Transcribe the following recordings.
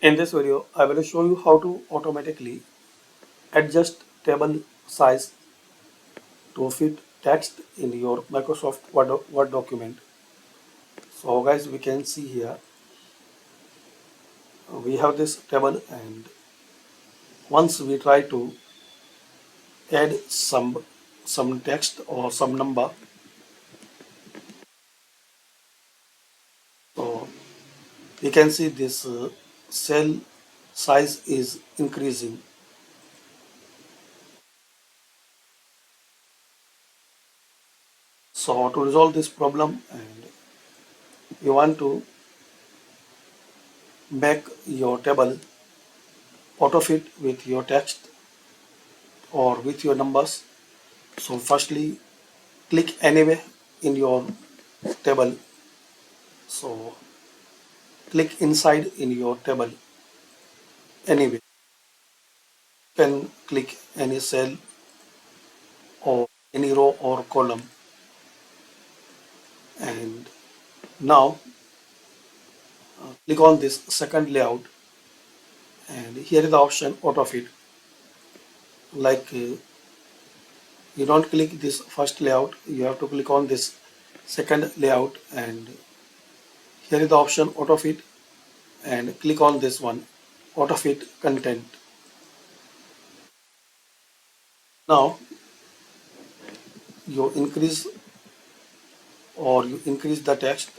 In this video, I will show you how to automatically adjust table size to fit text in your Microsoft Word document. So guys, we can see here, we have this table, and once we try to add some text or some number, so we can see this cell size is increasing. So to resolve this problem, and you want to make your table auto fit with your text or with your numbers. So firstly, click anywhere in your table. So click inside in your table anyway. You can click any cell or any row or column. And now click on this second layout, and here is the option auto fit. Like you don't click this first layout, you have to click on this second layout, and here is the option auto fit, and click on this one auto fit content. Now you increase the text.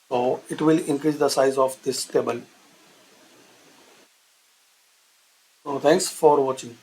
So it will increase the size of this table. So thanks for watching.